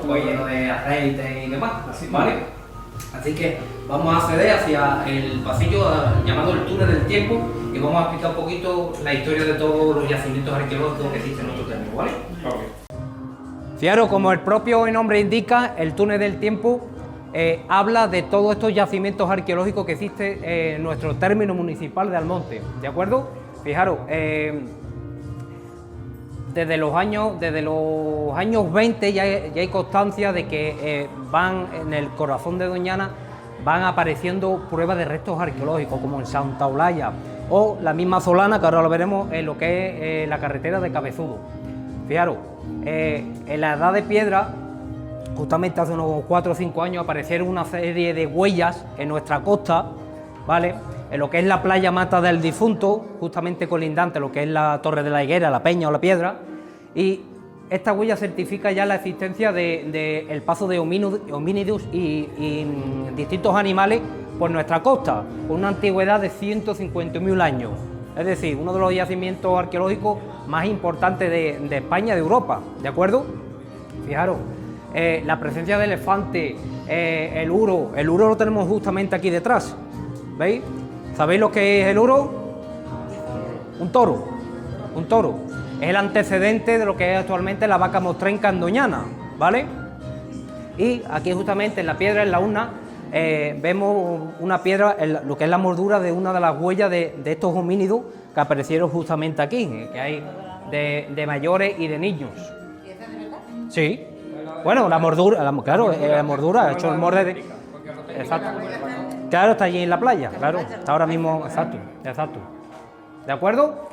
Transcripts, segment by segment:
pues lleno de aceite y demás, ¿vale? Así que vamos a acceder hacia el pasillo llamado el túnel del tiempo y vamos a explicar un poquito la historia de todos los yacimientos arqueológicos que existen en nuestro término, ¿vale? Fijaros, como el propio nombre indica, el túnel del tiempo habla de todos estos yacimientos arqueológicos que existen en nuestro término municipal de Almonte, ¿de acuerdo? Fijaros, desde los años 20 ya hay constancia de que van en el corazón de Doñana, van apareciendo pruebas de restos arqueológicos, como en Santa Olaya o la misma Solana, que ahora lo veremos en lo que es la carretera de Cabezudo. Fijaros, en la Edad de Piedra, justamente hace unos 4 o 5 años, aparecieron una serie de huellas en nuestra costa, ¿vale? En lo que es la playa Mata del Difunto, justamente colindante, lo que es la Torre de la Higuera, la Peña o la Piedra, y esta huella certifica ya la existencia del paso de homínidos y distintos animales por nuestra costa, con una antigüedad de 150.000 años, es decir, uno de los yacimientos arqueológicos más importantes de España y de Europa, ¿de acuerdo? Fijaros, la presencia de elefante, el uro lo tenemos justamente aquí detrás, ¿veis? ¿Sabéis lo que es el uro? Un toro. Es el antecedente de lo que es actualmente la vaca mostrenca en Doñana, ¿vale? Y aquí justamente en la piedra, en la urna, vemos una piedra, lo que es la mordura de una de las huellas de estos homínidos que aparecieron justamente aquí, que hay de mayores y de niños. ¿Y esa de verdad? Sí. Bueno, la mordura, la mordura, hecho el morde de... Exacto. Claro, está allí en la playa, claro, está ahora mismo, exacto. ¿De acuerdo?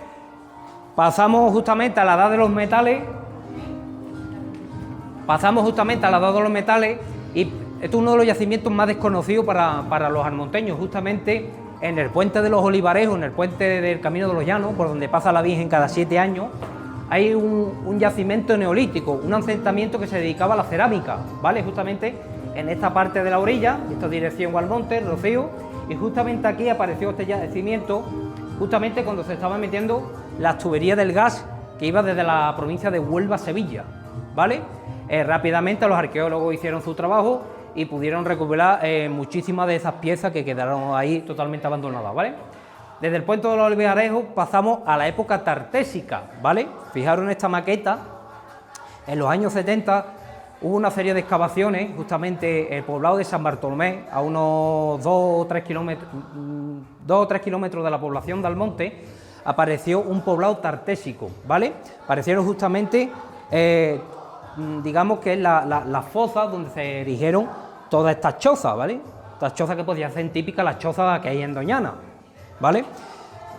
Pasamos justamente a la edad de los metales. Y este es uno de los yacimientos más desconocidos para los almonteños, justamente en el puente de los Olivarejos, en el puente del Camino de los Llanos, por donde pasa la Virgen cada 7 años, hay un yacimiento neolítico, un asentamiento que se dedicaba a la cerámica, ¿vale? Justamente en esta parte de la orilla, esta dirección Almonte, Rocío, y justamente aquí apareció este yacimiento, justamente cuando se estaban metiendo las tuberías del gas que iba desde la provincia de Huelva a Sevilla, ¿vale? Rápidamente los arqueólogos hicieron su trabajo y pudieron recuperar muchísimas de esas piezas que quedaron ahí totalmente abandonadas, ¿vale? Desde el puente de los Olivarejos pasamos a la época tartésica, ¿vale? Fijaros en esta maqueta, en los años 70 hubo una serie de excavaciones, justamente el poblado de San Bartolomé, a unos 2 o 3 kilómetros de la población de Almonte, apareció un poblado tartésico, ¿vale? Aparecieron justamente, digamos que es las fosas donde se erigieron todas estas chozas, ¿vale? Estas chozas que podían ser típicas las chozas que hay en Doñana, ¿vale?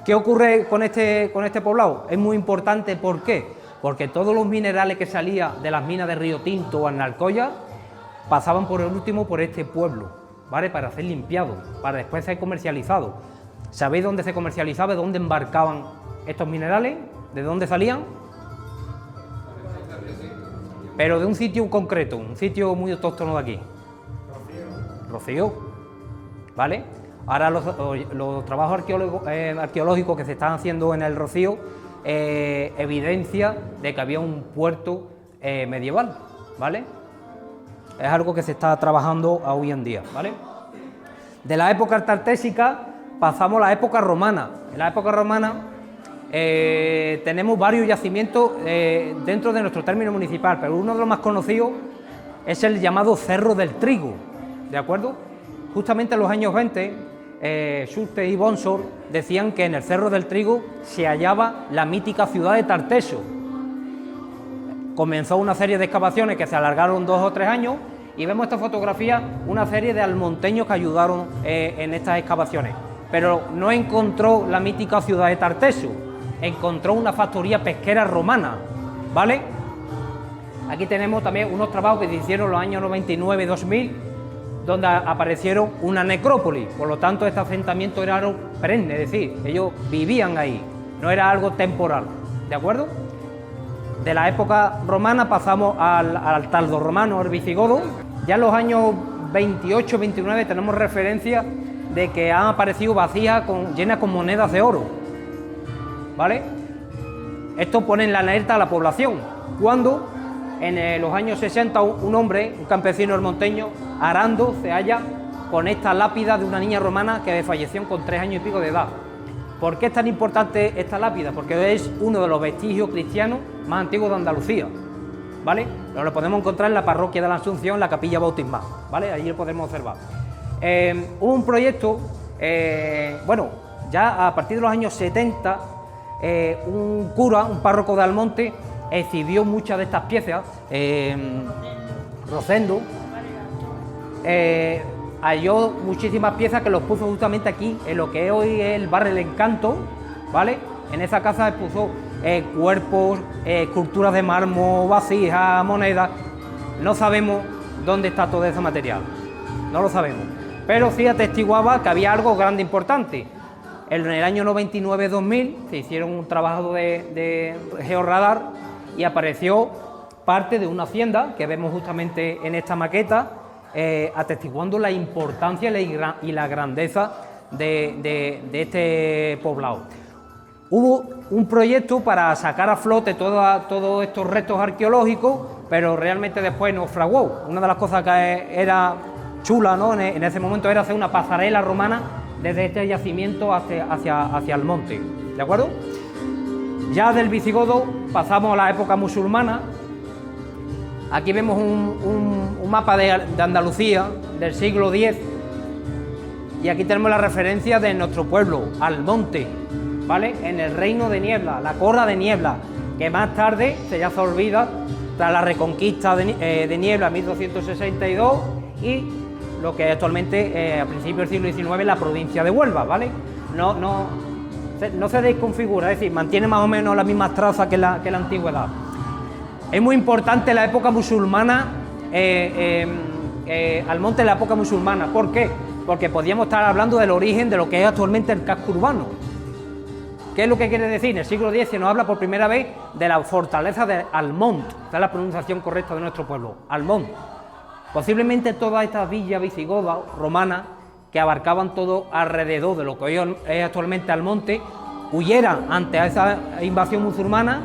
¿Qué ocurre con este poblado? Es muy importante, ¿por qué? Porque todos los minerales que salían de las minas de Río Tinto o Alcoya pasaban por el último por este pueblo, ¿vale? Para ser limpiados, para después ser comercializados. ¿Sabéis dónde se comercializaba y dónde embarcaban estos minerales? ¿De dónde salían? Pero de un sitio concreto, un sitio muy autóctono de aquí. Rocío, ¿vale? Ahora los trabajos arqueológicos que se están haciendo en el Rocío evidencia de que había un puerto medieval, ¿vale? Es algo que se está trabajando hoy en día, ¿vale? De la época tartésica pasamos a la época romana. En la época romana tenemos varios yacimientos dentro de nuestro término municipal, pero uno de los más conocidos es el llamado Cerro del Trigo, ¿de acuerdo? Justamente en los años 20, Schulte y Bonsor decían que en el Cerro del Trigo se hallaba la mítica ciudad de Tarteso. Comenzó una serie de excavaciones que se alargaron 2 o 3 años y vemos esta fotografía, una serie de almonteños que ayudaron en estas excavaciones, pero no encontró la mítica ciudad de Tarteso, encontró una factoría pesquera romana, ¿vale? Aquí tenemos también unos trabajos que se hicieron en los años 99 y 2000, donde aparecieron una necrópolis, por lo tanto este asentamiento era algo perenne, es decir, ellos vivían ahí, no era algo temporal, ¿de acuerdo? De la época romana pasamos al tardorromano, al visigodo. Ya en los años 28-29 tenemos referencia de que han aparecido vasijas llenas con monedas de oro, ¿vale? Esto pone en la alerta a la población, cuando en los años 60 un hombre, un campesino almonteño, arando, se halla con esta lápida de una niña romana que falleció con 3 años y pico de edad. ¿Por qué es tan importante esta lápida? Porque es uno de los vestigios cristianos más antiguos de Andalucía, ¿vale? Lo podemos encontrar en la parroquia de la Asunción, la capilla bautismal, ¿vale? Allí lo podemos observar. Hubo un proyecto, bueno, ya a partir de los años 70, un cura, un párroco de Almonte, exhibió muchas de estas piezas, Rosendo, halló muchísimas piezas que los puso justamente aquí, en lo que hoy es el barrio El Encanto, ¿vale? En esa casa expuso cuerpos, esculturas de mármol, vasijas, monedas. No sabemos dónde está todo ese material, no lo sabemos, pero sí atestiguaba que había algo grande importante. En el año 99-2000 se hicieron un trabajo de georradar y apareció parte de una hacienda que vemos justamente en esta maqueta, atestiguando la importancia y la grandeza de este poblado. Hubo un proyecto para sacar a flote todos estos restos arqueológicos, pero realmente después naufragó. Una de las cosas que era chula, ¿no?, en ese momento era hacer una pasarela romana desde este yacimiento hacia el monte, ¿de acuerdo? Ya del visigodo pasamos a la época musulmana. Aquí vemos un mapa de Andalucía del siglo X y aquí tenemos la referencia de nuestro pueblo, Almonte, ¿vale? En el reino de Niebla, la Corra de Niebla, que más tarde se ya se olvida tras la reconquista de Niebla en 1262 y lo que actualmente a principios del siglo XIX la provincia de Huelva, ¿vale? No se desconfigura, es decir, mantiene más o menos las mismas trazas que la antigüedad. Es muy importante la época musulmana, Almonte en la época musulmana. ¿Por qué? Porque podríamos estar hablando del origen de lo que es actualmente el casco urbano. ¿Qué es lo que quiere decir? En el siglo X se nos habla por primera vez de la fortaleza de Almont, esta es la pronunciación correcta de nuestro pueblo, Almont. Posiblemente todas estas villas visigodas, romanas, que abarcaban todo alrededor de lo que hoy es actualmente Almonte, huyeran ante esa invasión musulmana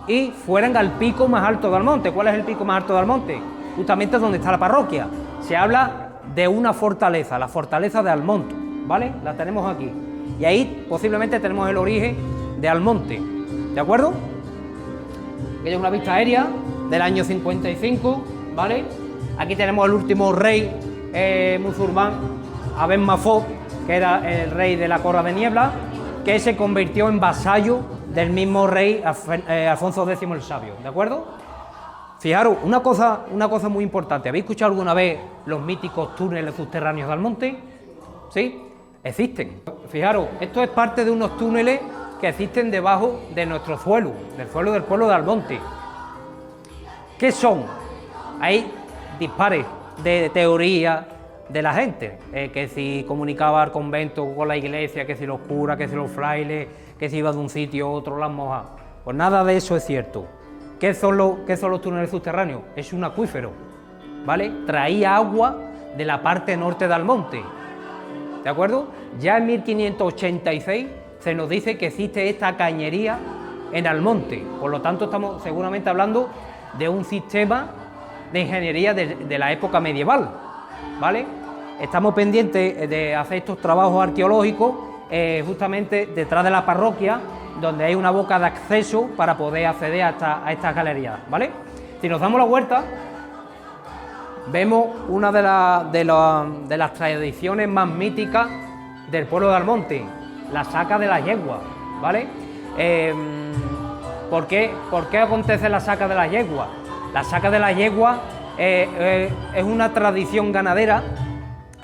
y fueran al pico más alto de Almonte. ¿Cuál es el pico más alto de Almonte? Justamente donde está la parroquia. Se habla de una fortaleza, la fortaleza de Almonte, ¿vale? La tenemos aquí. Y ahí posiblemente tenemos el origen de Almonte, ¿de acuerdo? Ella es una vista aérea del año 55, ¿vale? Aquí tenemos el último rey musulmán, Aben Mafo, que era el rey de la Corra de Niebla, que se convirtió en vasallo del mismo rey Alfonso X el Sabio, ¿de acuerdo? Fijaros, una cosa muy importante. ¿Habéis escuchado alguna vez los míticos túneles subterráneos de Almonte? ¿Sí? Existen. Fijaros, esto es parte de unos túneles que existen debajo de nuestro suelo, del suelo del pueblo de Almonte. ¿Qué son? Hay dispares de teoría de la gente, que si comunicaba el convento con la iglesia, que si los curas, que si los frailes, que si iba de un sitio a otro las monjas. Pues nada de eso es cierto. ¿Qué son los túneles subterráneos? Es un acuífero, ¿vale? Traía agua de la parte norte de Almonte, ¿de acuerdo? Ya en 1586 se nos dice que existe esta cañería en Almonte, por lo tanto estamos seguramente hablando de un sistema de ingeniería de la época medieval, ¿vale? Estamos pendientes de hacer estos trabajos arqueológicos justamente detrás de la parroquia, donde hay una boca de acceso para poder acceder a estas galerías, ¿vale? Si nos damos la vuelta, vemos una de las tradiciones más míticas del pueblo de Almonte, la saca de la yegua, ¿vale? ¿Por qué acontece la saca de la yegua? La saca de la yegua es una tradición ganadera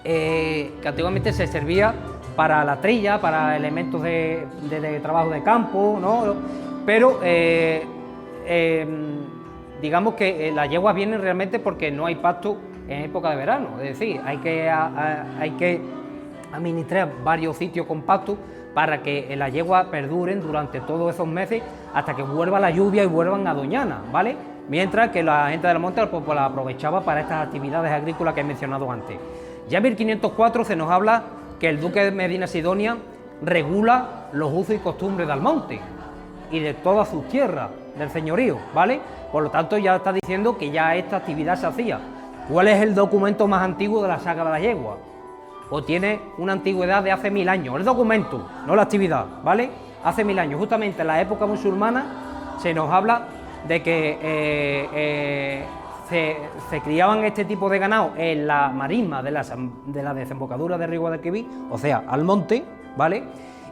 que antiguamente se servía para la trilla, para elementos de trabajo de campo, ¿no? Pero digamos que las yeguas vienen realmente porque no hay pasto en época de verano, es decir, hay que administrar varios sitios con pasto para que las yeguas perduren durante todos esos meses hasta que vuelva la lluvia y vuelvan a Doñana, ¿vale? Mientras que la gente del monte pues la aprovechaba para estas actividades agrícolas que he mencionado antes. Ya en 1504 se nos habla que el duque de Medina Sidonia regula los usos y costumbres de Almonte y de todas sus tierras, del señorío, ¿vale? Por lo tanto, ya está diciendo que ya esta actividad se hacía. ¿Cuál es el documento más antiguo de la saga de la yegua? Pues tiene una antigüedad de hace 1000 años, el documento, no la actividad, ¿vale? Hace 1000 años, justamente en la época musulmana se nos habla de que se criaban este tipo de ganado en la marisma de la desembocadura del río Guadalquivir, o sea, al monte, ¿vale?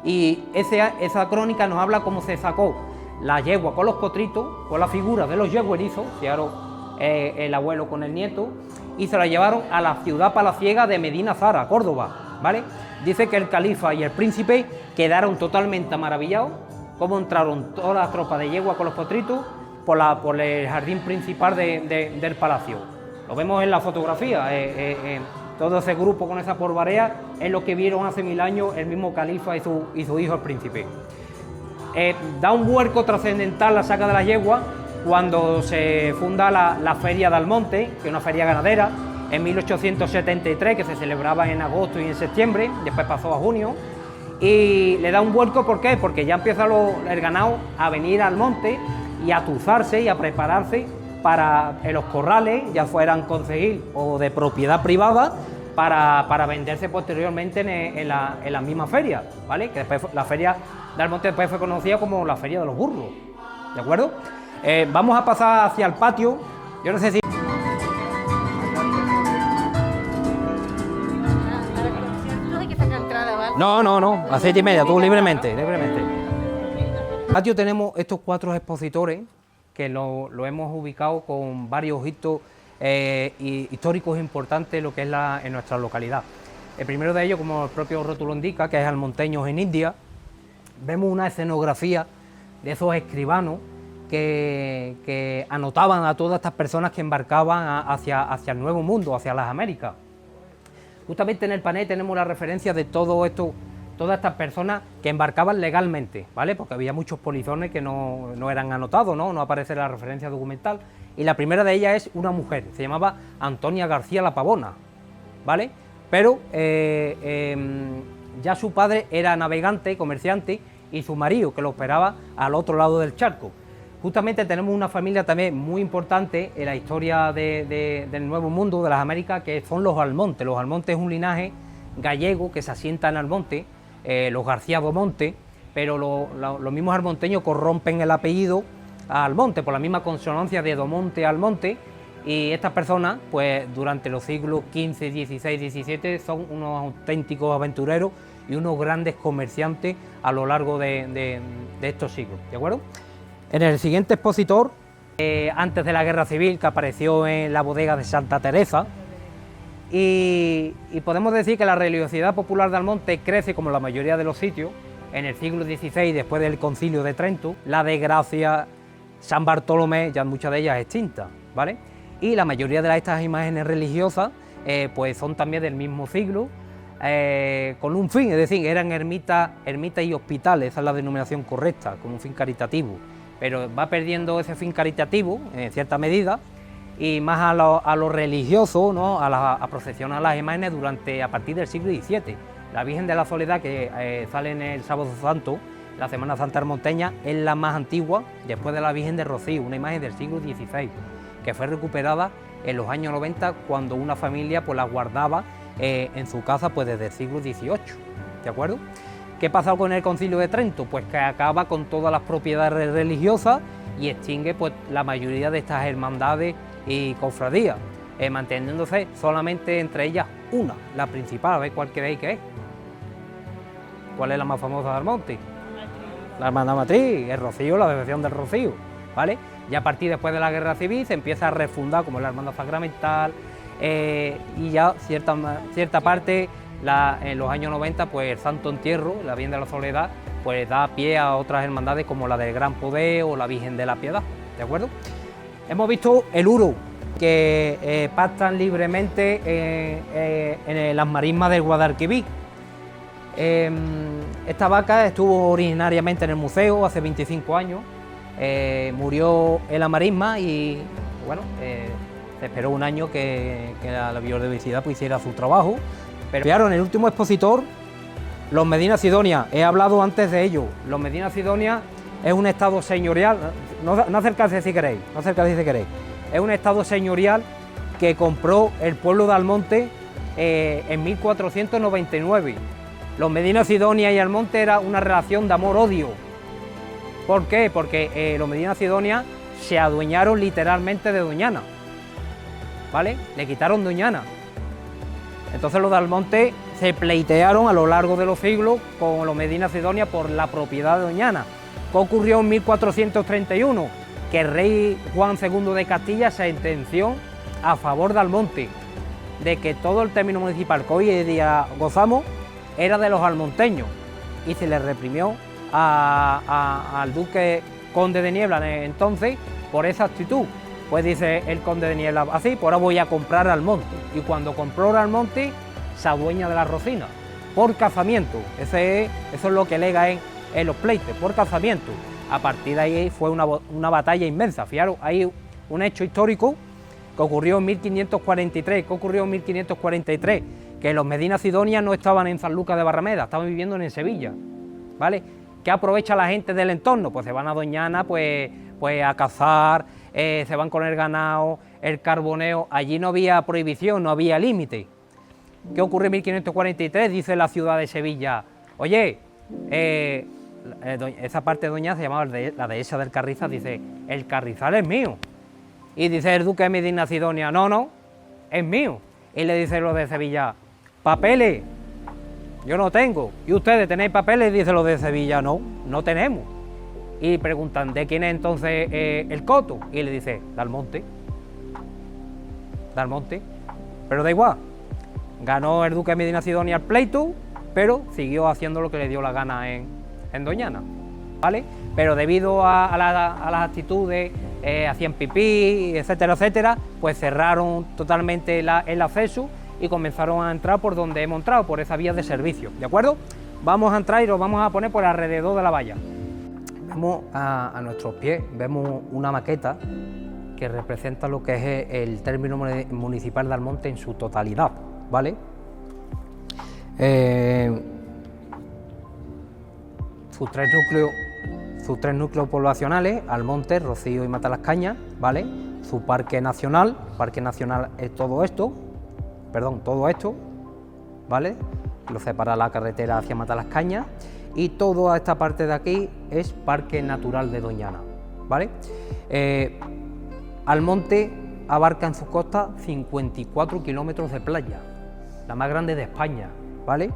Y esa crónica nos habla cómo se sacó la yegua con los potritos, con la figura de los yeguerizos, fijaros, el abuelo con el nieto, y se la llevaron a la ciudad palaciega de Medina Zara, Córdoba, ¿vale? Dice que el califa y el príncipe quedaron totalmente maravillados, cómo entraron todas las tropas de yegua con los potritos por el jardín principal del palacio. Lo vemos en la fotografía, todo ese grupo con esa polvareda es lo que vieron hace 1000 años el mismo califa y su hijo el príncipe. Da un vuelco trascendental la saga de la yegua cuando se funda la Feria de Almonte, que es una feria ganadera, en 1873, que se celebraba en agosto y en septiembre, después pasó a junio, y le da un vuelco, ¿por qué? Porque ya empieza el ganado a venir al monte y a tuzarse y a prepararse para en los corrales, ya fueran concejil o de propiedad privada, para venderse posteriormente en la misma feria, ¿vale? Que después la Feria de Almonte después fue conocida como la Feria de los Burros, ¿de acuerdo? Vamos a pasar hacia el patio. Yo no sé si... No, a 7:30, tú libremente. En el patio tenemos estos 4 expositores que lo hemos ubicado con varios hitos históricos importantes lo que es en nuestra localidad. El primero de ellos, como el propio rótulo indica, que es Almonteños en India. Vemos una escenografía de esos escribanos que anotaban a todas estas personas que embarcaban hacia el Nuevo Mundo, hacia las Américas. Justamente en el panel tenemos la referencia de todo esto, todas estas personas que embarcaban legalmente, ¿vale? Porque había muchos polizones que no eran anotados, no aparece la referencia documental. Y la primera de ellas es una mujer, se llamaba Antonia García La Pavona, ¿vale? Pero ya su padre era navegante, comerciante, y su marido, que lo esperaba al otro lado del charco. Justamente tenemos una familia también muy importante en la historia del Nuevo Mundo, de las Américas, que son los Almonte. Los Almonte es un linaje gallego que se asienta en Almonte, los García Beaumonte, pero los mismos almonteños corrompen el apellido a Almonte por la misma consonancia de Domonte a Almonte, y estas personas, pues durante los siglos XV, XVI, XVII, son unos auténticos aventureros y unos grandes comerciantes a lo largo de estos siglos, ¿de acuerdo? En el siguiente expositor, antes de la Guerra Civil, que apareció en la bodega de Santa Teresa, y podemos decir que la religiosidad popular de Almonte crece como la mayoría de los sitios en el siglo XVI, después del Concilio de Trento, la de Gracia, San Bartolomé, ya muchas de ellas extintas, ¿vale? Y la mayoría de estas imágenes religiosas pues son también del mismo siglo, con un fin, es decir, eran ermitas y hospitales, esa es la denominación correcta, con un fin caritativo, pero va perdiendo ese fin caritativo en cierta medida y más a lo religioso, ¿no? a procesionar las imágenes a partir del siglo XVII. La Virgen de la Soledad, que sale en el Sábado Santo, la Semana Santa Almonteña, es la más antigua después de la Virgen de Rocío, una imagen del siglo XVI, que fue recuperada en los años 90 cuando una familia pues la guardaba en su casa pues desde el siglo XVIII, ¿de acuerdo? ¿Qué pasa con el Concilio de Trento? Pues que acaba con todas las propiedades religiosas y extingue pues la mayoría de estas hermandades y cofradías, manteniéndose solamente entre ellas una, la principal. A ver cuál creéis que es. ¿Cuál es la más famosa de Almonte? La Hermandad Matriz, el Rocío, la devoción del Rocío, ¿vale? Ya a partir después de la Guerra Civil se empieza a refundar como la Hermandad Sacramental, y ya cierta parte en los años 90 pues el Santo Entierro, la Virgen de la Soledad, pues da pie a otras hermandades como la del Gran Poder o la Virgen de la Piedad, ¿de acuerdo? Hemos visto el uro, que pastan libremente en las marismas del Guadalquivir. Esta vaca estuvo originariamente en el museo hace 25 años, murió en la marisma y bueno, se esperó un año que la biodiversidad pues hiciera su trabajo. Pero claro, en el último expositor, los Medina Sidonia, he hablado antes de ello. Los Medina Sidonia es un estado señorial, no acercarse si queréis, no acercarse si queréis, es un estado señorial que compró el pueblo de Almonte en 1499. Los Medina Sidonia y Almonte era una relación de amor-odio. ¿Por qué? Porque los Medina Sidonia se adueñaron literalmente de Doñana, ¿vale? Le quitaron Doñana. Entonces los de Almonte se pleitearon a lo largo de los siglos con los Medina Sidonia por la propiedad de Doñana. ¿Qué ocurrió en 1431? Que el rey Juan II de Castilla sentenció a favor de Almonte, de que todo el término municipal que hoy en día gozamos era de los almonteños, y se le reprimió al duque conde de Niebla entonces por esa actitud. Pues dice el conde de Niebla así, pues ahora voy a comprar Almonte, y cuando compró Almonte se adueña de la Rocina por casamiento. Eso es lo que lega en los pleitos, por casamiento. A partir de ahí fue una batalla inmensa. Fijaros, hay un hecho histórico que ocurrió en 1543. ¿Qué ocurrió en 1543? Que los Medina Sidonia no estaban en Sanlúcar de Barrameda, estaban viviendo en Sevilla, ¿vale? ¿Qué aprovecha la gente del entorno? Pues se van a Doñana pues a cazar, se van con el ganado, el carboneo. Allí no había prohibición, no había límite. ¿Qué ocurre en 1543? Dice la ciudad de Sevilla, oye, esa parte de Doñana se llamaba la dehesa del Carrizal, dice, el Carrizal es mío. Y dice el duque de Medina Sidonia, no, es mío. Y le dice lo de Sevilla, papeles, yo no tengo. ¿Y ustedes tenéis papeles? Dice lo de Sevilla, no tenemos. Y preguntan, ¿de quién es entonces el coto? Y le dice, de Almonte. Pero da igual, ganó el duque de Medina Sidonia el pleito, pero siguió haciendo lo que le dio la gana en Doñana, ¿vale? Pero debido a las actitudes, hacían pipí, etcétera, pues cerraron totalmente el acceso y comenzaron a entrar por donde hemos entrado, por esa vía de servicio, ¿de acuerdo? Vamos a entrar y nos vamos a poner por alrededor de la valla. Vemos a nuestros pies, vemos una maqueta que representa lo que es el término municipal de Almonte en su totalidad, ¿vale? Sus tres núcleos poblacionales, Almonte, Rocío y Matalascañas, ¿vale? Su parque nacional es todo esto, ¿vale? Lo separa la carretera hacia Matalascañas, y toda esta parte de aquí es Parque Natural de Doñana, ¿vale? Almonte abarca en su costa 54 kilómetros de playa, la más grande de España, ¿vale?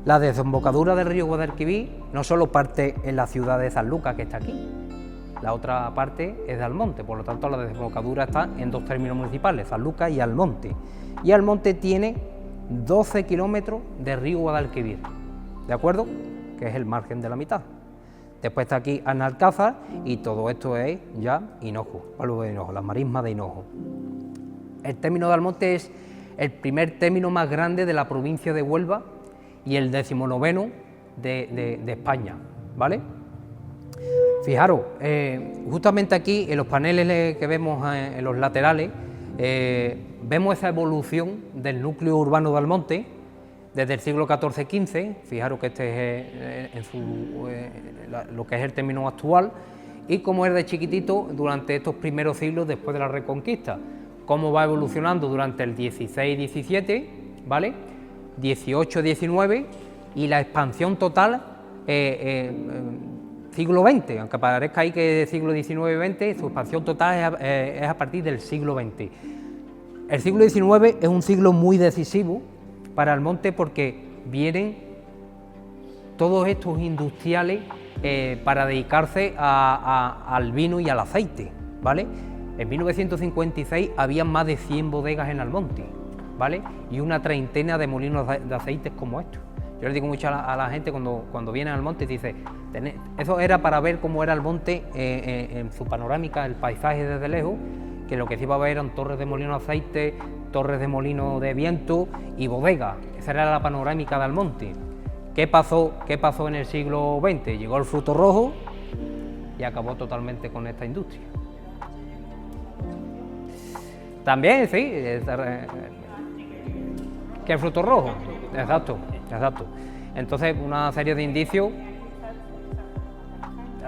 La desembocadura del río Guadalquivir no solo parte en la ciudad de Sanlúcar, que está aquí, la otra parte es de Almonte, por lo tanto la desembocadura está en dos términos municipales, Sanlúcar y Almonte. Y Almonte tiene 12 kilómetros de río Guadalquivir, ¿de acuerdo? Que es el margen de la mitad. Después está aquí Analcázar, y todo esto es ya Hinojo, Pueblo de Hinojo, las marismas de Hinojo. El término de Almonte es el primer término más grande de la provincia de Huelva y el 19º de España, ¿vale? Fijaros, justamente aquí en los paneles que vemos en los laterales, vemos esa evolución del núcleo urbano de Almonte desde el siglo XIV-XV, fijaros que este es lo que es el término actual, y cómo es de chiquitito durante estos primeros siglos después de la Reconquista, cómo va evolucionando durante el XVI-XVII, ¿vale? XVIII-XIX, y la expansión total siglo XX, aunque parezca ahí que es siglo XIX-XX, su expansión total es a partir del siglo XX. El siglo XIX es un siglo muy decisivo para Almonte porque vienen todos estos industriales para dedicarse al vino y al aceite, ¿vale? En 1956 había más de 100 bodegas en Almonte, ¿vale? Y una treintena de molinos de aceites como estos. Yo les digo mucho a la gente cuando viene al monte, dice, eso era para ver cómo era el monte en su panorámica, el paisaje desde lejos, que lo que se iba a ver eran torres de molino de aceite, torres de molino de viento y bodegas. Esa era la panorámica de Almonte. ¿Qué pasó en el siglo XX? Llegó el fruto rojo y acabó totalmente con esta industria. También, sí, que el fruto rojo, exacto. Entonces, una serie de indicios,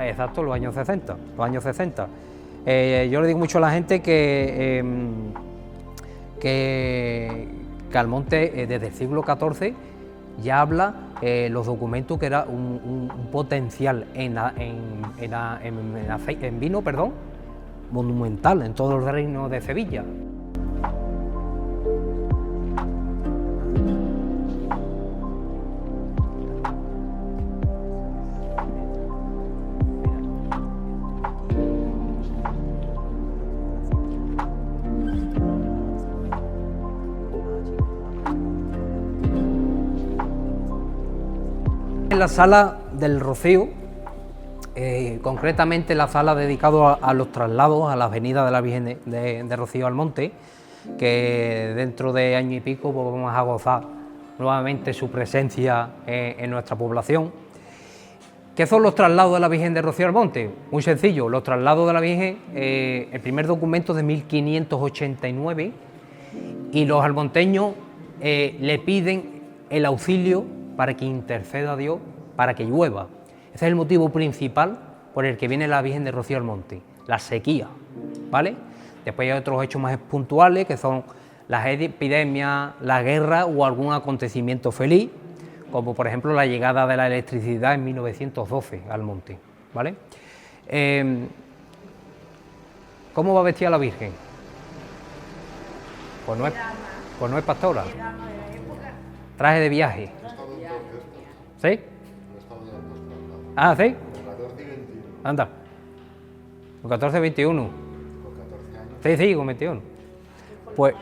Exacto, los años 60, los años 60. Yo le digo mucho a la gente que Almonte desde el siglo XIV ya habla los documentos que era un potencial en vino, perdón, monumental en todo el reino de Sevilla. En la sala del Rocío, concretamente la sala dedicada a los traslados a las venidas de la Virgen de Rocío al Monte, que dentro de año y pico pues, vamos a gozar nuevamente su presencia en nuestra población. ¿Qué son los traslados de la Virgen de Rocío al Monte? Muy sencillo, los traslados de la Virgen, el primer documento de 1589, y los almonteños le piden el auxilio para que interceda a Dios, para que llueva. Ese es el motivo principal por el que viene la Virgen de Rocío al Monte, la sequía, ¿vale? Después hay otros hechos más puntuales, que son las epidemias, la guerra o algún acontecimiento feliz, como por ejemplo la llegada de la electricidad en 1912 al monte, ¿vale? ¿Cómo va vestida la Virgen? Pues no es pastora. Traje de viaje. ¿Sí? Ah, ¿sí? Anda. Con 14 y 21. Sí, sí, con 21. Pues...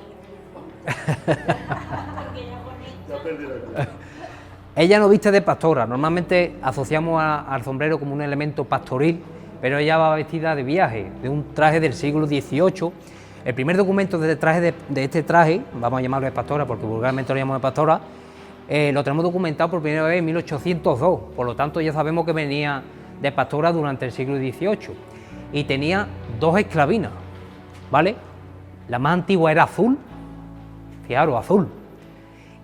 Ella no viste de pastora. Normalmente asociamos al sombrero como un elemento pastoril, pero ella va vestida de viaje, de un traje del siglo XVIII. El primer documento de este traje, vamos a llamarlo de pastora porque vulgarmente lo llamamos de pastora, lo tenemos documentado por primera vez en 1802, por lo tanto ya sabemos que venía de pastora durante el siglo XVIII y tenía dos esclavinas, ¿vale? La más antigua era azul, fijaros, azul,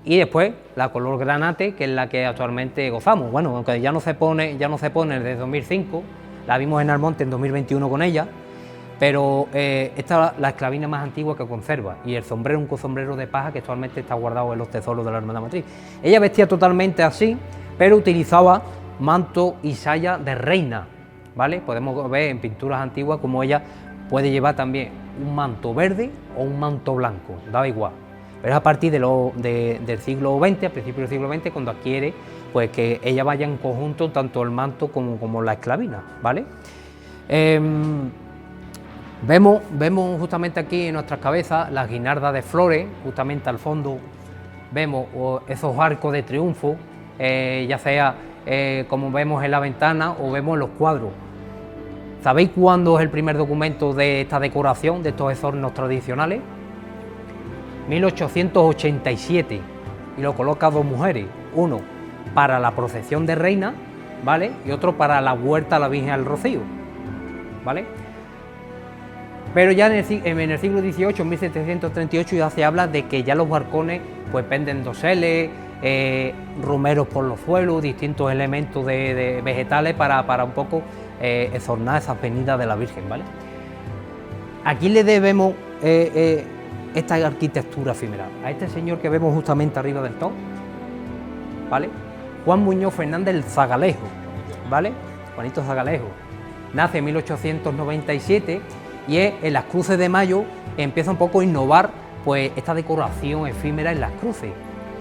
y después la color granate, que es la que actualmente gozamos. Bueno, aunque ya no se pone desde 2005, la vimos en Almonte en 2021 con ella, pero esta es la esclavina más antigua que conserva, y el sombrero, un sombrero de paja que actualmente está guardado en los tesoros de la Hermandad Matriz. Ella vestía totalmente así, pero utilizaba manto y saya de reina, ¿vale? Podemos ver en pinturas antiguas como ella puede llevar también un manto verde o un manto blanco, daba igual. Pero es a partir del siglo XX, a principios del siglo XX, cuando adquiere pues que ella vaya en conjunto tanto el manto como la esclavina, ¿vale? Vemos justamente aquí en nuestras cabezas las guirnaldas de flores, justamente al fondo vemos esos arcos de triunfo, ya sea como vemos en la ventana o vemos en los cuadros. ¿Sabéis cuándo es el primer documento de esta decoración, de estos adornos tradicionales? 1887, y lo coloca dos mujeres, uno para la procesión de reina, ¿vale? Y otro para la huerta a la Virgen al Rocío, ¿vale? Pero ya en el siglo XVIII, en 1738, ya se habla de que ya los balcones pues penden doseles, romeros por los suelos, distintos elementos de vegetales para un poco adornar esas venidas de la Virgen, ¿vale? Aquí le debemos esta arquitectura efímera a este señor que vemos justamente arriba del todo, ¿vale? Juan Muñoz Fernández el Zagalejo, ¿vale? Juanito Zagalejo. Nace en 1897 y en las cruces de mayo empieza un poco a innovar pues esta decoración efímera en las cruces.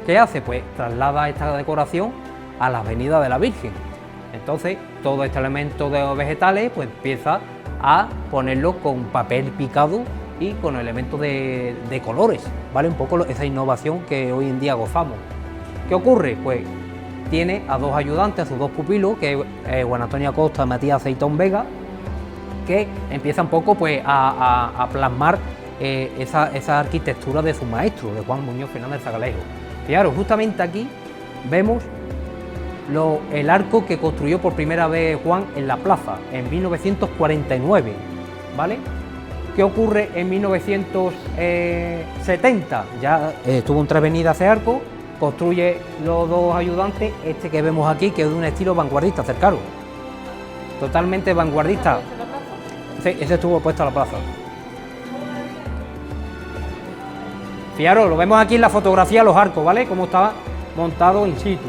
¿Qué hace? Pues traslada esta decoración a las venidas de la Virgen. Entonces todo este elemento de vegetales pues empieza a ponerlo con papel picado y con elementos de colores, ¿vale? Un poco esa innovación que hoy en día gozamos. ¿Qué ocurre? Pues tiene a dos ayudantes, a sus dos pupilos, que es Juan Antonio Acosta y Matías Aceitón Vega, que empieza un poco pues a plasmar esa arquitectura de su maestro, de Juan Muñoz Fernández Zagalejo. Fijaros, justamente aquí vemos el arco que construyó por primera vez Juan en la plaza, en 1949, ¿vale? ¿Qué ocurre en 1970? Ya estuvo en tres venidas ese arco, construye los dos ayudantes, este que vemos aquí, que es de un estilo vanguardista, cercano. totalmente vanguardista. Sí, ese estuvo puesto a la plaza. Fijaros, lo vemos aquí en la fotografía, los arcos, ¿vale? Cómo estaba montado in situ,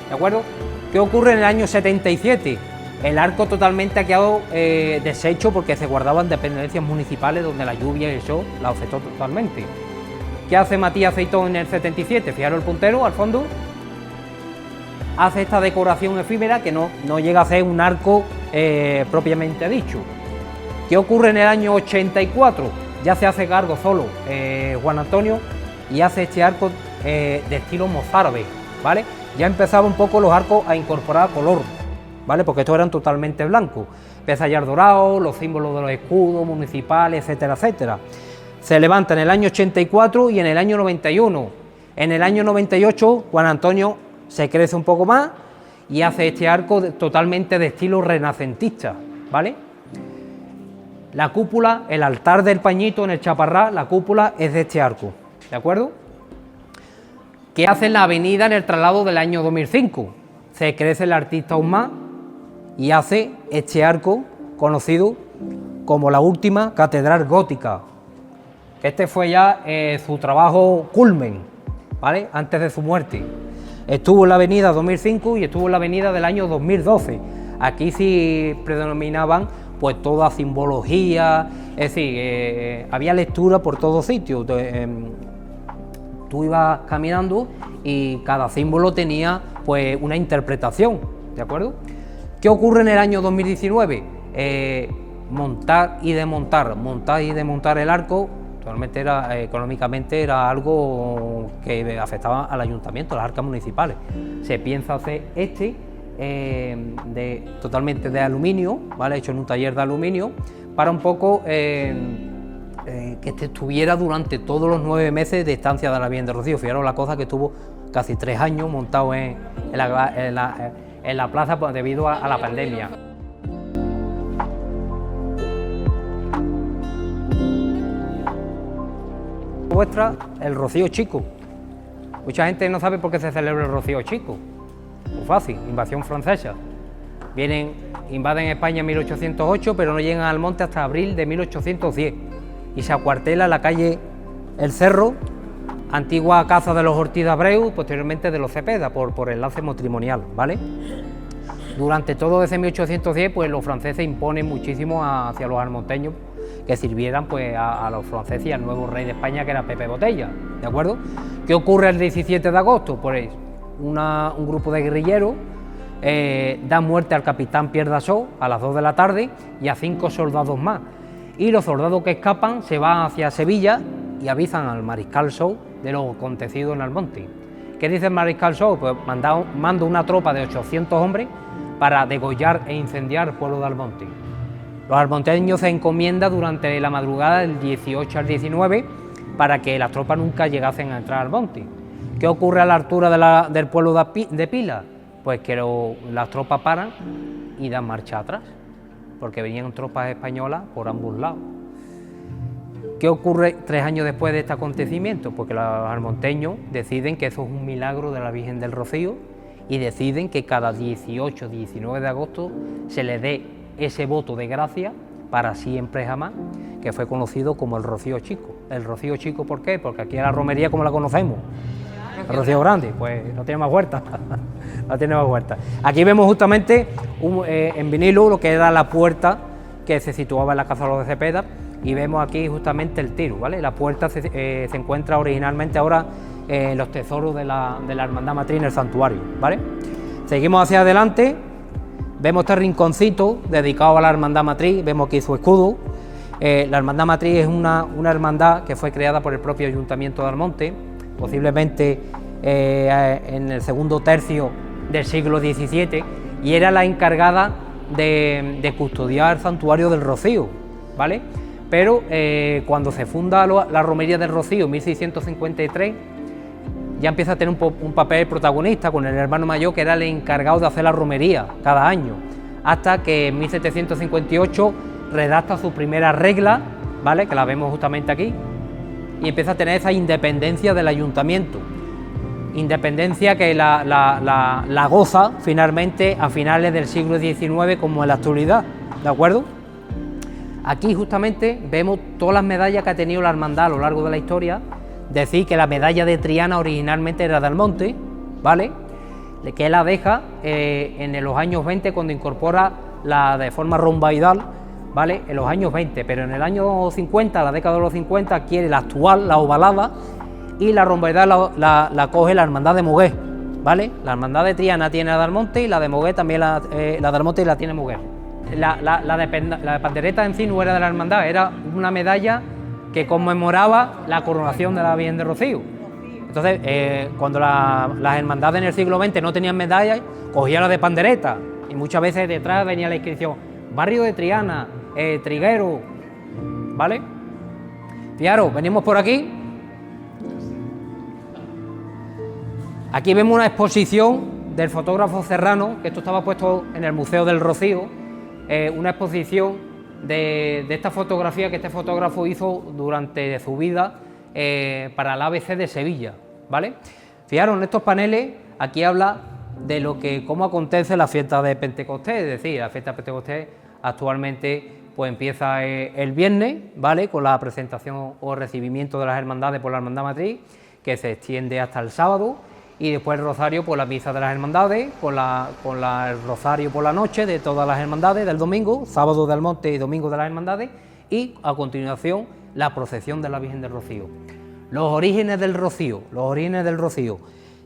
¿de acuerdo? ¿Qué ocurre en el año 77? El arco totalmente ha quedado deshecho porque se guardaban dependencias municipales donde la lluvia y el sol la afectó totalmente. ¿Qué hace Matías Aceitón en el 77? Fijaros el puntero al fondo. Hace esta decoración efímera que no llega a ser un arco propiamente dicho. ¿Qué ocurre en el año 84? Ya se hace cargo solo Juan Antonio y hace este arco de estilo mozárabe, ¿vale? Ya empezaba un poco los arcos a incorporar color, ¿vale? Porque estos eran totalmente blancos. Empieza a hallar dorado, los símbolos de los escudos municipales, etcétera, etcétera. Se levanta en el año 84 y en el año 91. En el año 98 Juan Antonio se crece un poco más y hace este arco totalmente de estilo renacentista, ¿vale? La cúpula, el altar del Pañito en el Chaparrá, la cúpula es de este arco, ¿de acuerdo? ¿Qué hace en la avenida en el traslado del año 2005? Se crece el artista aún más y hace este arco conocido como la última catedral gótica. Este fue ya su trabajo culmen, ¿vale? Antes de su muerte. Estuvo en la avenida 2005 y estuvo en la avenida del año 2012. Aquí sí predominaban pues toda simbología, es decir, había lectura por todos sitios. Tú ibas caminando y cada símbolo tenía pues una interpretación, ¿de acuerdo? ¿Qué ocurre en el año 2019? Montar y desmontar el arco. Actualmente económicamente era algo que afectaba al ayuntamiento, a las arcas municipales. Se piensa hacer totalmente de aluminio, ¿vale? Hecho en un taller de aluminio, para un poco que estuviera durante todos los 9 meses de estancia de la Virgen del Rocío. Fijaros la cosa que estuvo casi 3 años montado en la plaza debido a la pandemia. Vuestra, el Rocío Chico. Mucha gente no sabe por qué se celebra el Rocío Chico. Muy fácil, invasión francesa. Invaden España en 1808, pero no llegan al monte hasta abril de 1810 y se acuartela en la calle El Cerro, antigua casa de los Ortiz de Abreu, posteriormente de los Cepeda, por enlace matrimonial, ¿vale? Durante todo ese 1810, pues los franceses imponen muchísimo hacia los almonteños que sirvieran pues a los franceses y al nuevo rey de España, que era Pepe Botella, ¿de acuerdo? ¿Qué ocurre el 17 de agosto? Pues un grupo de guerrilleros da muerte al capitán Pierre Dassot a las 2 de la tarde y a 5 soldados más. Y los soldados que escapan se van hacia Sevilla y avisan al mariscal Soult de lo acontecido en Almonte. ¿Qué dice el mariscal Soult? Pues manda una tropa de 800 hombres para degollar e incendiar el pueblo de Almonte. Los almonteños se encomiendan durante la madrugada del 18 al 19 para que las tropas nunca llegasen a entrar al monte. ¿Qué ocurre a la altura del pueblo de Pila? Pues que las tropas paran y dan marcha atrás, porque venían tropas españolas por ambos lados. ¿Qué ocurre 3 años después de este acontecimiento? Porque los almonteños deciden que eso es un milagro de la Virgen del Rocío y deciden que cada 18-19 de agosto se le dé ese voto de gracia para siempre jamás, que fue conocido como el Rocío Chico. El Rocío Chico, ¿por qué? Porque aquí en la romería, como la conocemos, el Rocío Grande, pues no tiene más vuelta. No tiene más vuelta. Aquí vemos justamente en vinilo lo que era la puerta que se situaba en la casa de los de Cepeda, y vemos aquí justamente el tiro, ¿vale? La puerta se encuentra originalmente ahora en los tesoros de la Hermandad Matriz en el santuario, ¿vale? Seguimos hacia adelante. Vemos este rinconcito dedicado a la Hermandad Matriz, vemos aquí su escudo. La Hermandad Matriz es una hermandad que fue creada por el propio Ayuntamiento de Almonte, posiblemente en el segundo tercio del siglo XVII, y era la encargada de custodiar el santuario del Rocío, ¿vale? Pero cuando se funda la romería del Rocío en 1653, ya empieza a tener un papel protagonista con el hermano mayor, que era el encargado de hacer la romería cada año, hasta que en 1758 redacta su primera regla, ¿vale? Que la vemos justamente aquí, y empieza a tener esa independencia del ayuntamiento. independencia que la goza finalmente a finales del siglo XIX como en la actualidad, ¿de acuerdo? Aquí justamente vemos todas las medallas que ha tenido la hermandad a lo largo de la historia. Decir que la medalla de Triana originalmente era de Almonte, ¿vale? Que la deja en los años 20 cuando incorpora la de forma romboidal, ¿vale? En los años 20, pero en el año 50, la década de los 50, adquiere la actual, la ovalada, y la romboidal la coge la hermandad de Moguer, ¿vale? La hermandad de Triana tiene la de Almonte y la de Moguer también la de Almonte y la tiene Moguer. La de pandereta en sí no era de la hermandad, era una medalla que conmemoraba la coronación de la Virgen de Rocío. Entonces, cuando las hermandades en el siglo XX no tenían medallas, cogían la de pandereta y muchas veces detrás venía la inscripción Barrio de Triana, Triguero, ¿vale? Fijaros, venimos por aquí. Aquí vemos una exposición del fotógrafo Serrano, que esto estaba puesto en el Museo del Rocío, una exposición de esta fotografía que este fotógrafo hizo durante su vida para el ABC de Sevilla, ¿vale? Fijaros, en estos paneles aquí habla de cómo acontece la fiesta de Pentecostés, es decir, la fiesta de Pentecostés actualmente pues empieza el viernes, ¿vale? Con la presentación o recibimiento de las hermandades por la hermandad matriz, que se extiende hasta el sábado, y después el rosario por la misa de las hermandades, con el rosario por la noche de todas las hermandades del domingo, sábado de Almonte y domingo de las hermandades, y a continuación la procesión de la Virgen del Rocío. Los orígenes del Rocío,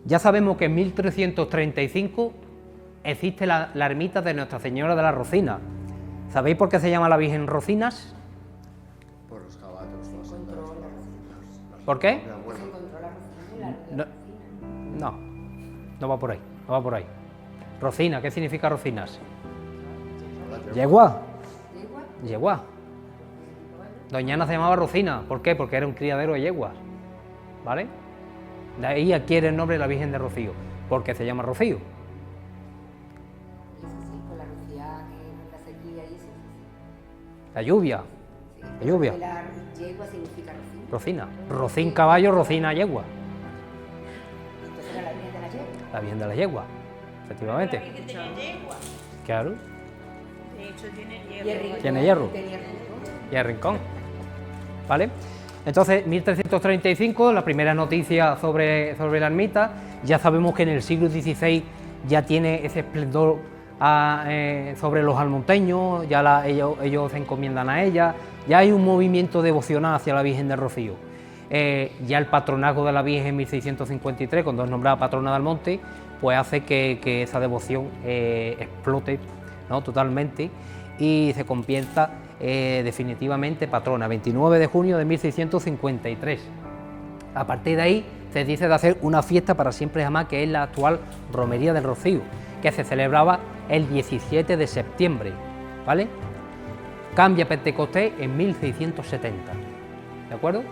ya sabemos que en 1335 existe la ermita de Nuestra Señora de la Rocina. ¿Sabéis por qué se llama la Virgen Rocinas? Por los caballos. ¿Por qué? No va por ahí, Rocina, ¿qué significa Rocinas? Yegua. Doñana se llamaba Rocina, ¿por qué? Porque era un criadero de yeguas, ¿vale? De ahí adquiere el nombre de la Virgen de Rocío, porque se llama Rocío. La lluvia. La yegua significa Rocina. Rocín caballo, Rocina yegua. Entonces era la Virgen de la Yegua. La Virgen de la Yegua, efectivamente. La Virgen tenía yegua. Claro. De hecho, tiene Y el hierro. rincón Tiene hierro. tenía rincón. Y el rincón, ¿vale? Entonces, 1335, la primera noticia sobre la ermita. Ya sabemos que en el siglo XVI ya tiene ese esplendor sobre los almonteños, ya ellos se encomiendan a ella, ya hay un movimiento devocional hacia la Virgen del Rocío. Ya el patronazgo de la Virgen en 1653, cuando es nombrada patrona de Almonte, pues hace que esa devoción explote, ¿no? Totalmente, y se convierta definitivamente patrona, 29 de junio de 1653. A partir de ahí se dice de hacer una fiesta para siempre jamás, que es la actual Romería del Rocío, que se celebraba el 17 de septiembre, ¿vale? Cambia Pentecostés en 1670, ¿de acuerdo?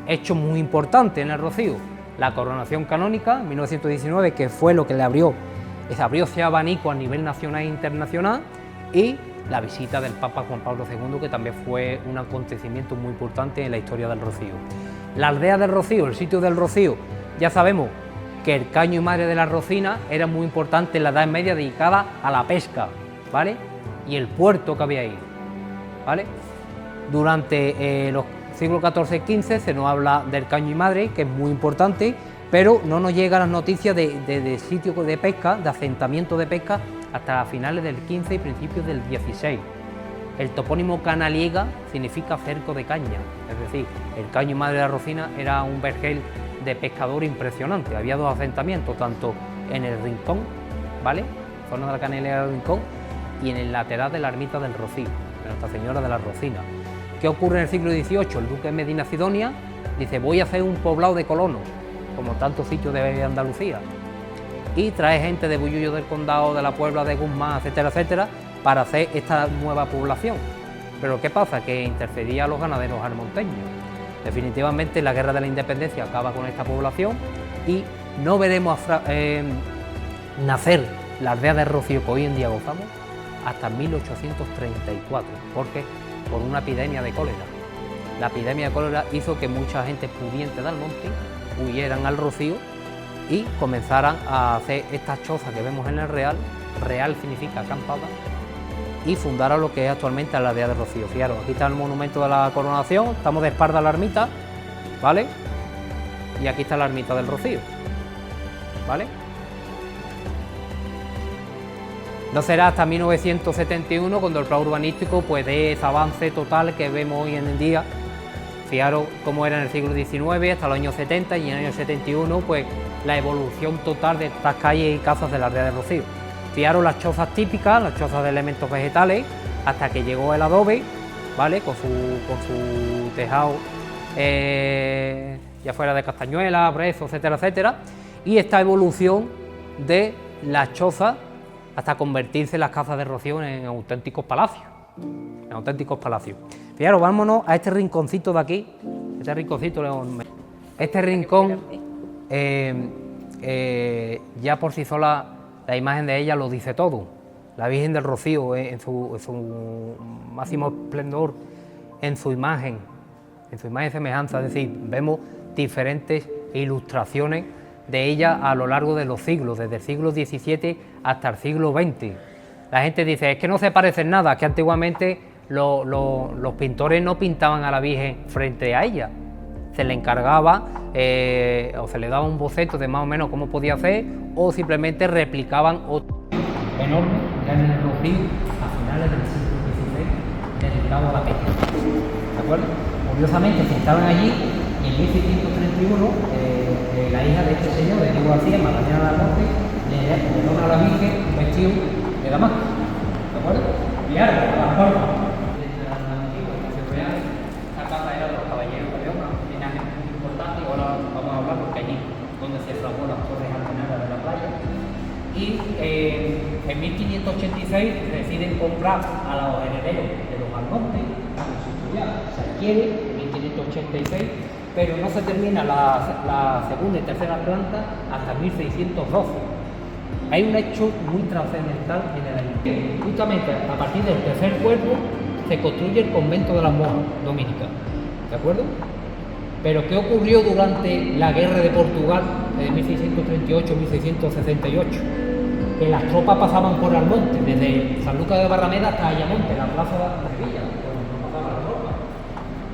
Hecho muy importante en el Rocío, la coronación canónica en 1919, que fue lo que le abrió ese abanico a nivel nacional e internacional, y la visita del Papa Juan Pablo II, que también fue un acontecimiento muy importante en la historia del Rocío. La aldea del Rocío, el sitio del Rocío, ya sabemos que el caño y madre de la Rocina era muy importante en la Edad Media, dedicada a la pesca, ¿vale? Y el puerto que había ahí, ¿vale? Durante los siglos XIV y XV se nos habla del caño y madre, que es muy importante, pero no nos llegan las noticias de sitios de pesca, de asentamiento de pesca, hasta finales del XV y principios del XVI. El topónimo Canaliega significa cerco de caña, es decir, el caño y madre de la Rocina era un vergel de pescador impresionante. Había dos asentamientos, tanto en el Rincón, ¿vale?, zona de la Canaliega del Rincón, y en el lateral de la ermita del Rocío, de Nuestra Señora de la Rocina. ¿Qué ocurre en el siglo XVIII? El duque de Medina Sidonia dice: voy a hacer un poblado de colonos, como tantos sitios de Andalucía, y trae gente de Bullullo del Condado, de la Puebla, de Guzmán, etcétera, etcétera, para hacer esta nueva población. Pero ¿qué pasa? Que interfería a los ganaderos almonteños. Definitivamente la Guerra de la Independencia acaba con esta población y no veremos nacer la aldea de Rocío que hoy en día gozamos hasta 1834. ¿Por qué? Por una epidemia de cólera. La epidemia de cólera hizo que mucha gente pudiente de Almonte huyeran al Rocío y comenzaran a hacer estas chozas que vemos en el Real. Real significa acampada, y fundaron lo que es actualmente la aldea de Rocío. Fijaros, aquí está el monumento de la coronación, estamos de espalda a la ermita, ¿vale? Y aquí está la ermita del Rocío, ¿vale? No será hasta 1971 cuando el plan urbanístico pues dé ese avance total que vemos hoy en día. Fijaros cómo era en el siglo XIX hasta los años 70, y en el año 71 pues la evolución total de estas calles y casas de la aldea de Rocío. Fijaros las chozas típicas, las chozas de elementos vegetales, hasta que llegó el adobe, ¿vale? Con su tejado ya fuera de castañuela, brezo, etcétera, etcétera, y esta evolución de las chozas hasta convertirse en las casas de Rocío en auténticos palacios. Fijaros, vámonos a este rinconcito de aquí, este rincón, ya por sí sola la imagen de ella lo dice todo. La Virgen del Rocío en su máximo esplendor, en su imagen semejanza, es decir, vemos diferentes ilustraciones de ella a lo largo de los siglos, desde el siglo XVII hasta el siglo XX. La gente dice, es que no se parecen nada, que antiguamente los pintores no pintaban a la Virgen frente a ella, se le encargaba o se le daba un boceto de más o menos cómo podía hacer, o simplemente replicaban otro enorme ya en el Rocío a finales del siglo XVI, dedicado a la pesca. ¿De acuerdo? Curiosamente se instalan allí y en 1631 la hija de este señor, de Diego García, Magdalena del Norte, le dona a la Virgen un vestido de damasco. ¿De acuerdo? Y ahora, la forma de la antigua estación real, esta casa era de los caballeros de León, un linaje muy importante, y ahora vamos a hablar porque allí donde se fraguó las torres almenadas de la playa. Y en 1586 deciden comprar a los herederos de los Almontes, se adquiere en 1586, pero no se termina la segunda y tercera planta hasta 1612. Hay un hecho muy trascendental en el ayuntamiento. Justamente a partir del tercer cuerpo se construye el convento de las monjas dominicas, ¿de acuerdo? Pero ¿qué ocurrió durante la guerra de Portugal de 1638-1668? Que las tropas pasaban por Almonte, desde San Lucas de Barrameda hasta Ayamonte, la plaza de Sevilla, donde no pasaban las tropas.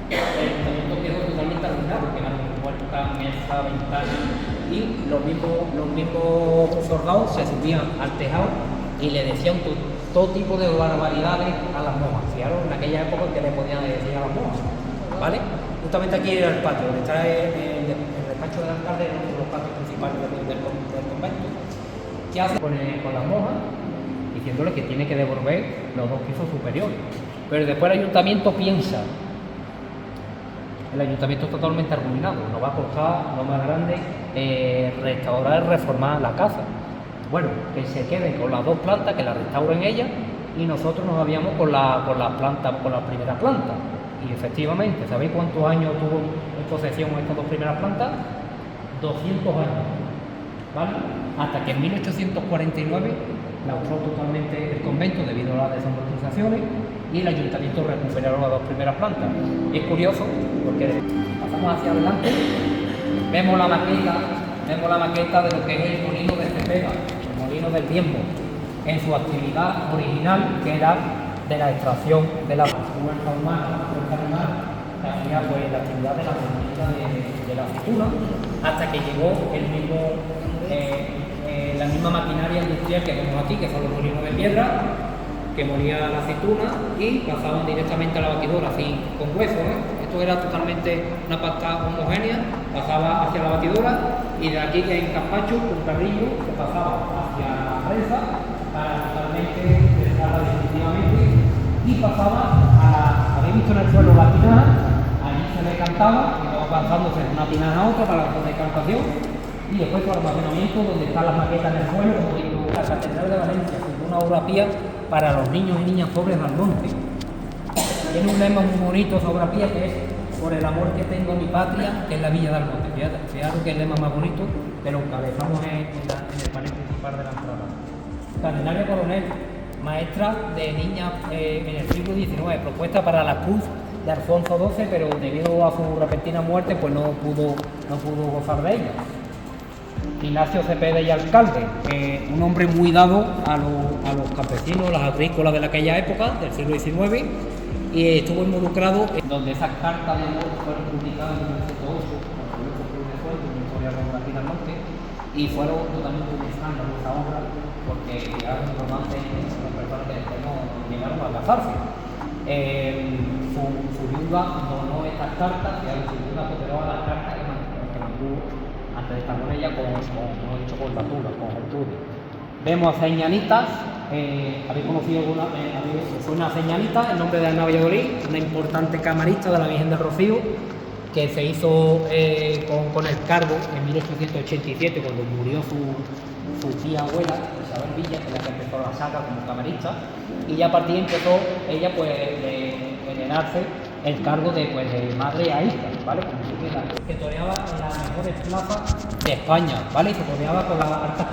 El ayuntamiento quedó totalmente arruinado, quedaron puertas, mesas, ventanas, y los mismos soldados se subían al tejado y le decían todo tipo de barbaridades a las monjas. Fijaros en aquella época que le podían decir a las monjas, ¿vale? Justamente aquí era el patio, donde está el despacho del alcalde, uno de los patios principales del convento. ¿Qué hace con las monjas? Diciéndole que tiene que devolver los 2 pisos superiores. Pero después el ayuntamiento piensa, el ayuntamiento está totalmente arruinado, nos va a costar lo más grande restaurar y reformar la casa. Bueno, que se queden con las 2 plantas, que las restauren ellas, y nosotros nos habíamos con la primera planta. Y efectivamente, ¿sabéis cuántos años tuvo en posesión estas 2 primeras plantas? 200 años, ¿vale? Hasta que en 1849 clausuró totalmente el convento debido a las desamortizaciones y el ayuntamiento recuperó las 2 primeras plantas. Es curioso porque pasamos hacia adelante, vemos la maqueta de lo que es el molino de Cepeda, el molino del Biembo, en su actividad original, que era de la extracción de la fuerza humana, que hacía pues la actividad de la comunidad de la aceituna, hasta que llegó la misma maquinaria industrial que vemos aquí, que son los molinos de piedra, que molía la aceituna y pasaban directamente a la batidora, así con hueso, Esto era totalmente una pasta homogénea, pasaba hacia la batidora, y de aquí en Caspacho, un carrillo que pasaba hacia la prensa para totalmente dejarla definitivamente, y pasaba habéis visto en el suelo la tinaja, allí se decantaba, y va pasándose de una tinaja a otra para la decantación, y después su almacenamiento, donde están las maquetas en el suelo, como digo, la Catedral de Valencia, con una obra pía para los niños y niñas pobres del monte. Tiene un lema muy bonito, esa obra pía, que es: por el amor que tengo a mi patria, que es la Villa del Monte. Fijaros que el lema más bonito, que lo encabezamos en el panel principal de la entrada. Candelaria Coronel, maestra de niñas en el siglo XIX, propuesta para la cruz de Alfonso XII, pero debido a su repentina muerte, pues no pudo gozar de ella. Ignacio Cepeda y alcalde, un hombre muy dado a los campesinos, a las agrícolas de aquella época, del siglo XIX, y estuvo involucrado en donde esas cartas de amor fueron publicadas en 1908 por el Club de Fuente, una historia de del Monte, y fueron totalmente un escándalo esa obra, porque llegaron un romance una persona que después no llegaron a casarse. Su viuda donó estas cartas, y su viuda cooperó a las cartas que mantuvo antes de estar con ella con Tatura, con Gertrudis. Vemos a Señanitas, habéis conocido alguna, fue una Señanita, el nombre de Ana Valladolid, una importante camarista de la Virgen del Rocío, que se hizo con el cargo en 1887, cuando murió su tía abuela, Isabel Villa, que es la que empezó la saga como camarista, y ya a partir de empezó ella pues heredarse el cargo de madre a hija, ¿vale? Como si fuera, que toreaba en las mejores plazas de España, ¿vale? Y se toreaba con las altas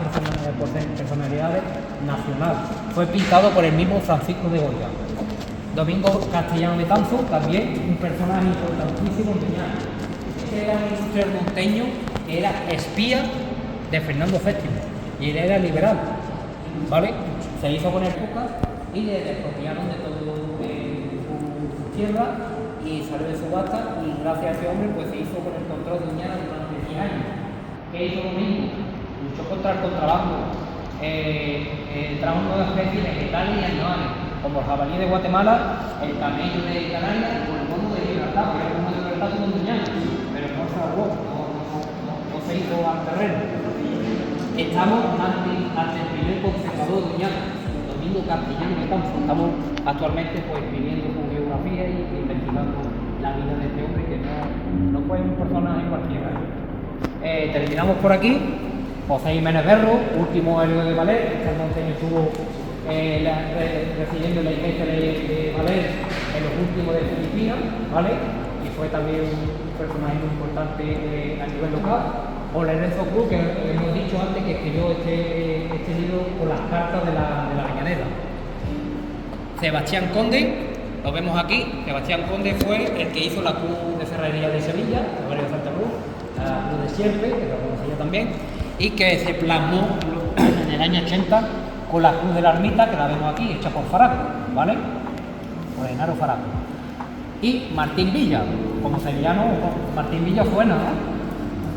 personalidades nacionales. Fue pintado por el mismo Francisco de Goya. Domingo Castellano Betanzo, también un personaje importantísimo en Doñana. Este era un industrial monteño que era espía de Fernando VII y él era liberal, ¿vale? Se hizo con el Pucas y le despropiaron de todo su tierra y salió de subasta, y gracias a ese hombre pues se hizo con el control de Doñana durante 10 años. ¿Qué hizo Domingo? Luchó contra el contrabando, trajo nuevas especies vegetales y animales, como el jabalí de Guatemala, el camello de Canarias o el mono de Gibraltar, que era el mono de Gibraltar con Doñana, pero no se salvó, no se hizo al terreno. Estamos ante el primer conservador de Doñana, Domingo Castellano Betanzo. Estamos actualmente pues viviendo su biografía y investigando la vida de este hombre, que no fue un personaje cualquiera. Terminamos por aquí. José Jiménez Berro, último héroe de Valer. Este monteño estuvo recibiendo la iglesia de Valer en los últimos de Filipinas, ¿vale? Y fue también un personaje muy importante a nivel local. O Lorenzo Cruz, que hemos dicho antes, que escribió este libro con las cartas de la Avellaneda. Sebastián Conde, lo vemos aquí. Sebastián Conde fue el que hizo la cruz de Ferrería de Sevilla, el barrio de Santa Cruz, la cruz de Sierpe, que lo conocía también, y que se plasmó en el año 80 con la cruz de la ermita, que la vemos aquí, hecha por Faraco, ¿vale? Por Genaro Faraco. Y Martín Villa, como sevillano, Martín Villa fue nada.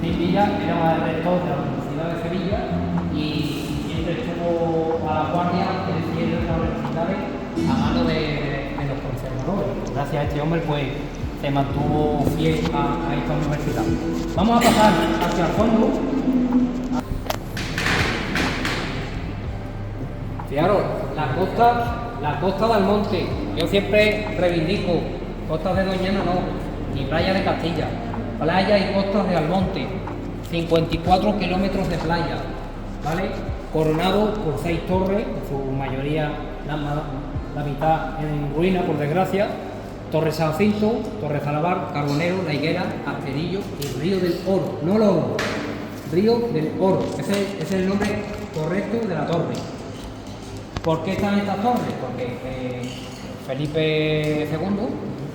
Martín Villa era el rector de la Universidad de Sevilla y siempre estuvo a la guardia del cielo de las universidades a mano de los conservadores. Gracias a este hombre pues se mantuvo fiel a esta universidad. Vamos a pasar hacia el fondo. Fijaros, la costa del monte. Yo siempre reivindico costas de Doñana no, ni playa de Castilla, playa y costas de Almonte, 54 kilómetros de playa, ¿vale? Coronado por 6 torres, en su mayoría la mitad en ruina, por desgracia. Torre San Jacinto, Torre Zalabar, Carbonero, La Higuera, Asterillo y Río del Oro, no lo oro, Río del Oro, ese es el nombre correcto de la torre. ¿Por qué están estas torres? Porque Felipe II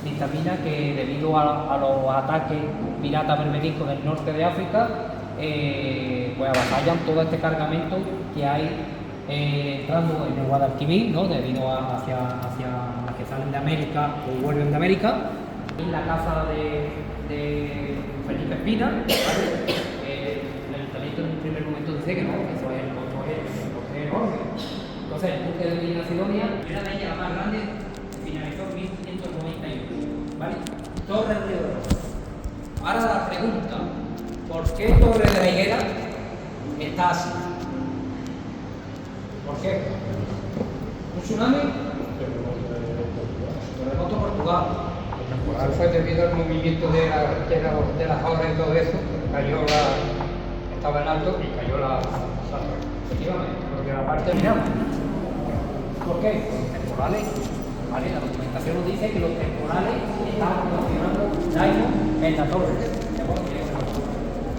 dictamina que debido a los ataques piratas berberiscos del norte de África, pues avasallan todo este cargamento que hay entrando en el Guadalquivir, ¿no? Debido hacia que salen de América o vuelven de América. En la casa de Felipe Espina, ¿vale? El ayuntamiento en un primer momento dice que no, que eso es el coste enorme. Entonces el buque de Medina Sidonia era de ella la más grande, finalizó en 1591, ¿vale? Torre de Oro. Ahora la pregunta, ¿por qué Torre de la Higuera está así? ¿Por qué? ¿Un tsunami? Terremoto Portugal. Portugal fue debido al movimiento de las olas y todo eso, cayó estaba en alto y cayó la torre. Efectivamente, porque la parte miramos. ¿Por qué? Por los temporales. ¿Vale? La documentación nos dice que los temporales están ocasionando daños en la torre.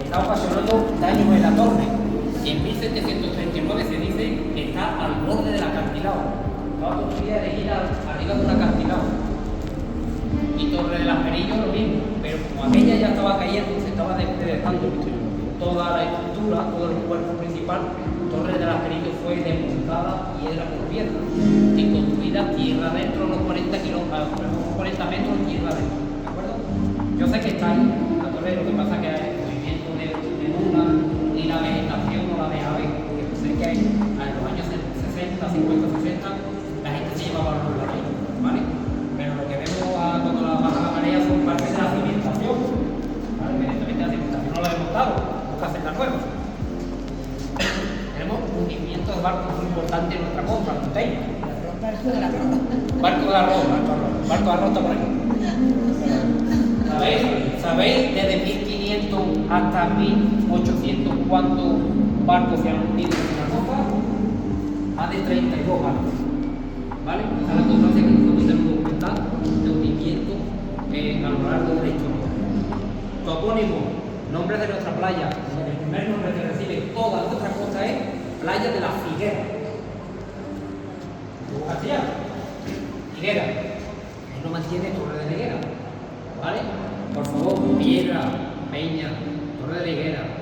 Está ocasionando daños en la torre. Y en 1739 se dice que está al borde del acantilado. Estaba construida de ir arriba de un acantilado. Y Torre de las Perillos lo mismo, pero como aquella ya estaba cayendo, se estaba despedazando toda la estructura, todo el ¿Cuántos arroz está por aquí? ¿Sabéis desde 1500 hasta 1800 cuántos barcos se han unido en la costa? Más de 32 barcos. ¿Vale? Esa es la constancia que nosotros tenemos documentada de hundimiento a lo largo de la historia. Topónimo, nombre de nuestra playa. El primer nombre que recibe toda nuestra costa es Playa de la Figuera. García, Higuera. Él no mantiene Torre de la Higuera. ¿Vale? Por favor, Piedra, Peña, Torre de la Higuera,